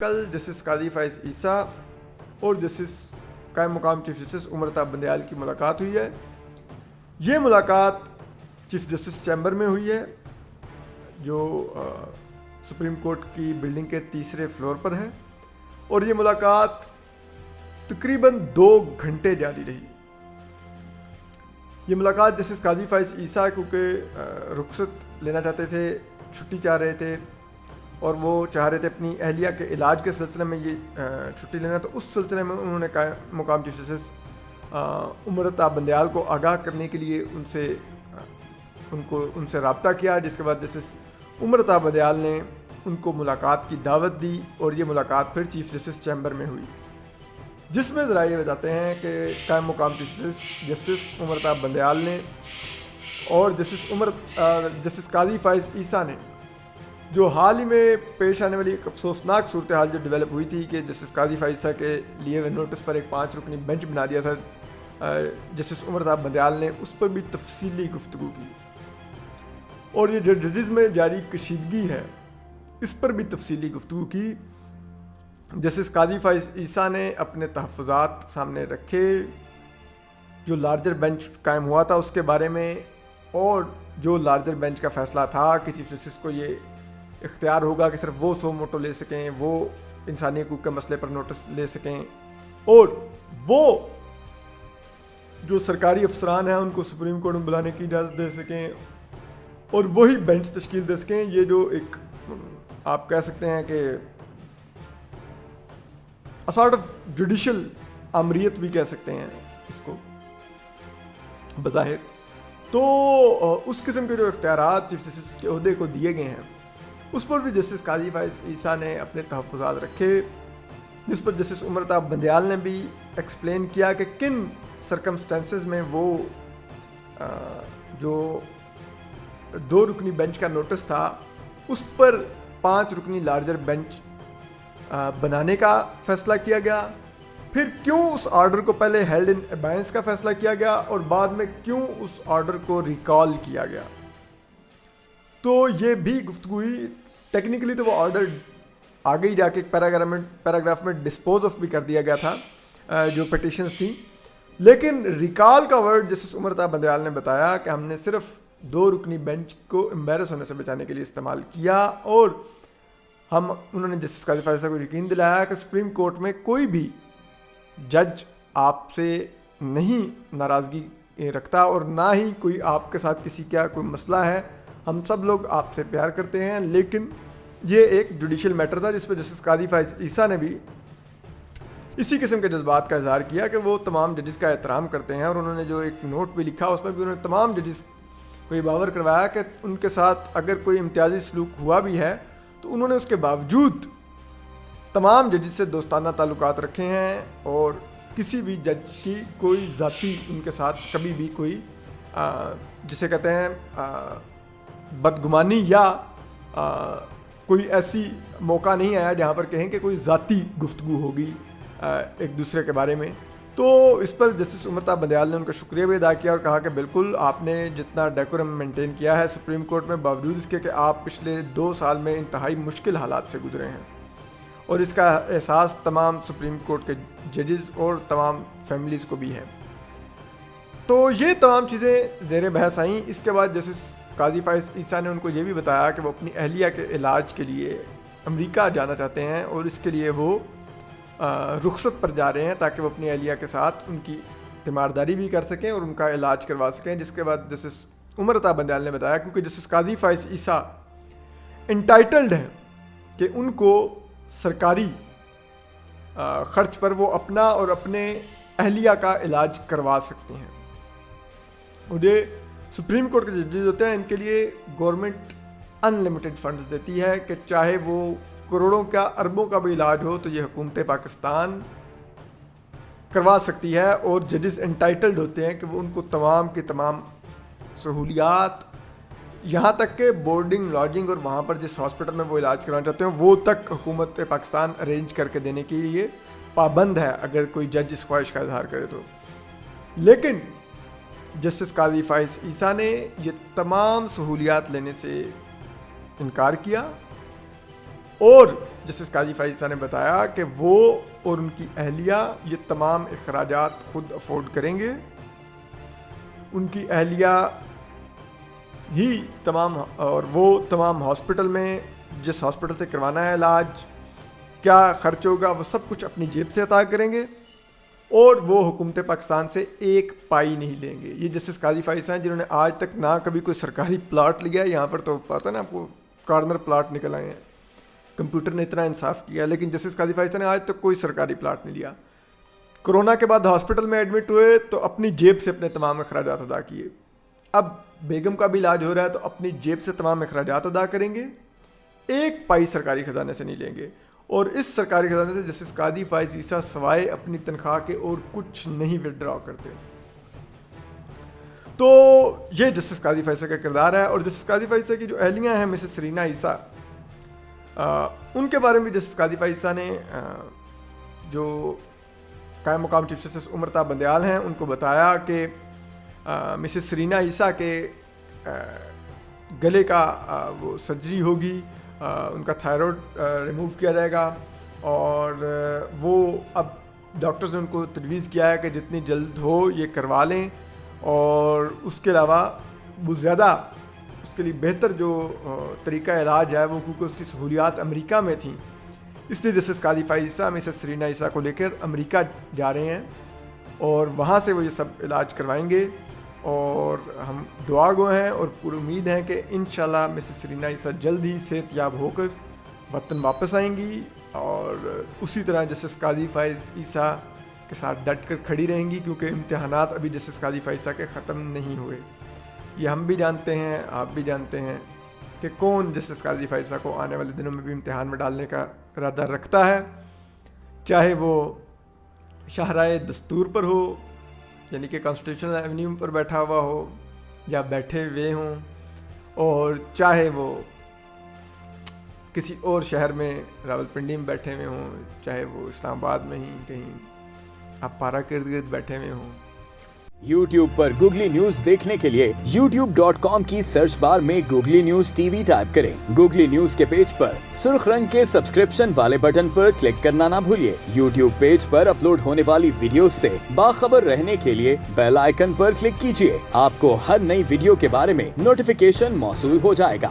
کل جسٹس قاضی فائز عیسیٰ اور جسٹس قائم مقام چیف جسٹس عمر الطاف بندیال کی ملاقات ہوئی ہے۔ یہ ملاقات چیف جسٹس چیمبر میں ہوئی ہے جو سپریم کورٹ کی بلڈنگ کے تیسرے فلور پر ہے، اور یہ ملاقات تقریباً 2 گھنٹے جاری رہی۔ یہ ملاقات جسٹس قاضی فائز عیسیٰ کیونکہ رخصت لینا چاہتے تھے، چھٹی چاہ رہے تھے، اور وہ چاہ رہے تھے اپنی اہلیہ کے علاج کے سلسلے میں یہ چھٹی لینا، تو اس سلسلے میں انہوں نے مقام چیف جسٹس عمر الطاف بندیال کو آگاہ کرنے کے لیے ان سے رابطہ کیا، جس کے بعد جسٹس عمر الطاف بندیال نے ان کو ملاقات کی دعوت دی، اور یہ ملاقات پھر چیف جسٹس چیمبر میں ہوئی، جس میں ذرائع یہ بتاتے ہیں کہ قائم مقام چیف جسٹس عمر الطاف بندیال نے اور جسٹس قاضی فائز عیسیٰ نے جو حال ہی میں پیش آنے والی ایک افسوسناک صورتحال جو ڈیولپ ہوئی تھی کہ جسٹس قاضی فائز عیسیٰ کے لیے ہوئے نوٹس پر ایک 5 رکنی بینچ بنا دیا تھا، جسٹس عمر الطاف بندیال نے اس پر بھی تفصیلی گفتگو کی، اور یہ جو ججز میں جاری کشیدگی ہے اس پر بھی تفصیلی گفتگو کی۔ جسٹس قاضی فائز عیسیٰ نے اپنے تحفظات سامنے رکھے جو لارجر بینچ قائم ہوا تھا اس کے بارے میں، اور جو لارجر بینچ کا فیصلہ تھا کہ چیف جسٹس کو یہ اختیار ہوگا کہ صرف وہ سو موٹو لے سکیں، وہ انسانی حقوق کے مسئلے پر نوٹس لے سکیں، اور وہ جو سرکاری افسران ہیں ان کو سپریم کورٹ میں بلانے کی اجازت دے سکیں، اور وہی بینچ تشکیل دے سکیں۔ یہ جو ایک آپ کہہ سکتے ہیں کہ سارٹ آف جوڈیشل آمریت بھی کہہ سکتے ہیں اس کو بظاہر، تو اس قسم کے جو اختیارات چیف جسٹس کے عہدے کو دیے گئے ہیں اس پر بھی جسٹس قاضی فائز عیسیٰ نے اپنے تحفظات رکھے، جس پر جسٹس عمر الطاف بندیال نے بھی ایکسپلین کیا کہ کن سرکمسٹانسز میں وہ جو 2 رکنی بینچ کا نوٹس تھا اس پر 5 رکنی لارجر بینچ بنانے کا فیصلہ کیا گیا، پھر کیوں اس آرڈر کو پہلے ہیلڈ ان ابائنس کا فیصلہ کیا گیا اور بعد میں کیوں اس آرڈر کو ریکال کیا گیا۔ تو یہ بھی گفتگو ہوئی۔ ٹیکنیکلی تو وہ آرڈر آگے ہی جا کے ایک پیراگراف میں ڈسپوز آف بھی کر دیا گیا تھا جو پٹیشنز تھیں، لیکن ریکال کا ورڈ جسٹس عمر الطاف بندیال نے بتایا کہ ہم نے صرف 2 رکنی بینچ کو امبیرس ہونے سے بچانے کے لیے استعمال کیا، اور انہوں نے جسٹس قاضی فائز عیسیٰ کو یقین دلایا کہ سپریم کورٹ میں کوئی بھی جج آپ سے نہیں ناراضگی رکھتا، اور نہ ہی کوئی آپ کے ساتھ کسی کا کوئی مسئلہ ہے، ہم سب لوگ آپ سے پیار کرتے ہیں، لیکن یہ ایک جوڈیشل میٹر تھا جس پہ جسٹس قاضی فائز عیسیٰ نے بھی اسی قسم کے جذبات کا اظہار کیا کہ وہ تمام ججز کا احترام کرتے ہیں، اور انہوں نے جو ایک نوٹ بھی لکھا اس میں بھی انہوں نے تمام ججز کو یہ باور کروایا کہ ان کے ساتھ اگر کوئی امتیازی سلوک ہوا بھی ہے تو انہوں نے اس کے باوجود تمام ججز سے دوستانہ تعلقات رکھے ہیں، اور کسی بھی جج کی کوئی ذاتی ان کے ساتھ کبھی بھی کوئی جسے کہتے ہیں بدگمانی یا کوئی ایسی موقع نہیں آیا جہاں پر کہیں کہ کوئی ذاتی گفتگو ہوگی ایک دوسرے کے بارے میں۔ تو اس پر جسٹس عمر الطاف بندیال نے ان کا شکریہ بھی ادا کیا اور کہا کہ بالکل آپ نے جتنا ڈیکورم مینٹین کیا ہے سپریم کورٹ میں، باوجود اس کے کہ آپ پچھلے 2 سال میں انتہائی مشکل حالات سے گزرے ہیں، اور اس کا احساس تمام سپریم کورٹ کے ججز اور تمام فیملیز کو بھی ہے۔ تو یہ تمام چیزیں زیر بحث آئیں۔ اس کے بعد جسٹس قاضی فائز عیسیٰ نے ان کو یہ بھی بتایا کہ وہ اپنی اہلیہ کے علاج کے لیے امریکہ جانا چاہتے ہیں، اور اس کے لیے وہ رخصت پر جا رہے ہیں تاکہ وہ اپنی اہلیہ کے ساتھ ان کی تیمارداری بھی کر سکیں اور ان کا علاج کروا سکیں۔ جس کے بعد جسٹس عمر الطاف بندیال نے بتایا کیونکہ جسٹس قاضی فائز عیسیٰ انٹائٹلڈ ہیں کہ ان کو سرکاری خرچ پر وہ اپنا اور اپنے اہلیہ کا علاج کروا سکتے ہیں، اور یہ سپریم کورٹ کے ججز ہوتے ہیں، ان کے لیے گورنمنٹ ان لمیٹڈ فنڈز دیتی ہے کہ چاہے وہ کروڑوں کا اربوں کا بھی علاج ہو تو یہ حکومت پاکستان کروا سکتی ہے، اور ججز انٹائٹلڈ ہوتے ہیں کہ وہ ان کو تمام کی تمام سہولیات، یہاں تک کہ بورڈنگ لاڈجنگ اور وہاں پر جس ہاسپٹل میں وہ علاج کرانا چاہتے ہیں وہ تک حکومت پاکستان ارینج کر کے دینے کے لیے پابند ہے اگر کوئی جج اس خواہش کا اظہار کرے تو۔ لیکن جسٹس قاضی فائز عیسیٰ نے یہ تمام سہولیات لینے سے انکار کیا، اور جسٹس قاضی فائز عیسیٰ نے بتایا کہ وہ اور ان کی اہلیہ یہ تمام اخراجات خود افورڈ کریں گے. ان کی اہلیہ ہی تمام اور وہ تمام ہاسپٹل میں جس ہاسپٹل سے کروانا ہے علاج کیا خرچ ہوگا وہ سب کچھ اپنی جیب سے عطا کریں گے اور وہ حکومت پاکستان سے ایک پائی نہیں لیں گے. یہ جسٹس قاضی فائز عیسیٰ ہیں جنہوں نے آج تک نہ کبھی کوئی سرکاری پلاٹ لیا ہے. یہاں پر تو پتہ نا آپ کو کارنر پلاٹ نکل آئے ہیں, کمپیوٹر نے اتنا انصاف کیا, لیکن جسٹس قاضی فائز عیسیٰ نے آج تک کوئی سرکاری پلاٹ نہیں لیا. کرونا کے بعد ہاسپٹل میں ایڈمٹ ہوئے تو اپنی جیب سے اپنے تمام اخراجات ادا کیے. اب بیگم کا بھی علاج ہو رہا ہے تو اپنی جیب سے تمام اخراجات ادا کریں گے, ایک پائی سرکاری خزانے سے نہیں لیں گے. اور اس سرکاری خزانے سے جسٹس قاضی فائز عیسیٰ سوائے اپنی تنخواہ کے اور کچھ نہیں وڈرا کرتے. تو یہ جسٹس قاضی فائز عیسیٰ کا کردار ہے. اور جسٹس قاضی فائز عیسیٰ کی جو اہلیہ ہیں مسز سرینا عیسیٰ, ان کے بارے میں جسٹس قاضی فائز عیسیٰ نے جو قائم مقام چیف جسٹس عمر بندیال ہیں ان کو بتایا کہ مسز سرینا عیسیٰ کے گلے کا وہ سرجری ہوگی, ان کا تھائرائیڈ ریموو کیا جائے گا, اور وہ اب ڈاکٹرز نے ان کو تجویز کیا ہے کہ جتنی جلد ہو یہ کروا لیں, اور اس کے علاوہ وہ زیادہ اس کے لیے بہتر جو طریقہ علاج ہے وہ کیونکہ اس کی سہولیات امریکہ میں تھیں, اس لیے جسٹس قاضی فائز عیسیٰ مسز سرینا عیسیٰ کو لے کر امریکہ جا رہے ہیں اور وہاں سے وہ یہ سب علاج کروائیں گے. اور ہم دعا گو ہیں اور پوری امید ہے کہ انشاءاللہ مسز سرینا عیسیٰ جلد ہی صحت یاب ہو کر وطن واپس آئیں گی, اور اسی طرح جسٹس قاضی فائز عیسیٰ کے ساتھ ڈٹ کر کھڑی رہیں گی, کیونکہ امتحانات ابھی جسٹس قاضی فائز عیسیٰ کے ختم نہیں ہوئے. یہ ہم بھی جانتے ہیں, آپ بھی جانتے ہیں کہ کون جسٹس قاضی فائز عیسیٰ کو آنے والے دنوں میں بھی امتحان میں ڈالنے کا ارادہ رکھتا ہے, چاہے وہ شاہراہ دستور پر ہو یعنی کہ کانسٹیٹیوشنل ایونیو پر بیٹھا ہوا ہو یا بیٹھے ہوئے ہوں, اور چاہے وہ کسی اور شہر میں راولپنڈی میں بیٹھے ہوئے ہوں, چاہے وہ اسلام آباد میں ہی کہیں آپ پارا کے ارد گرد بیٹھے ہوئے ہوں. YouTube پر گوگلی نیوز دیکھنے کے لیے youtube.com کی سرچ بار میں googly news T V type کریں. گوگلی نیوز کے پیج پر سرخ رنگ کے سبسکرپشن والے بٹن پر کلک کرنا نہ بھولیے. YouTube پیج پر اپلوڈ ہونے والی ویڈیوز سے باخبر رہنے کے لیے بیل آئیکن پر کلک کیجیے. آپ کو ہر نئی ویڈیو کے بارے میں نوٹیفیکیشن موصول ہو جائے گا.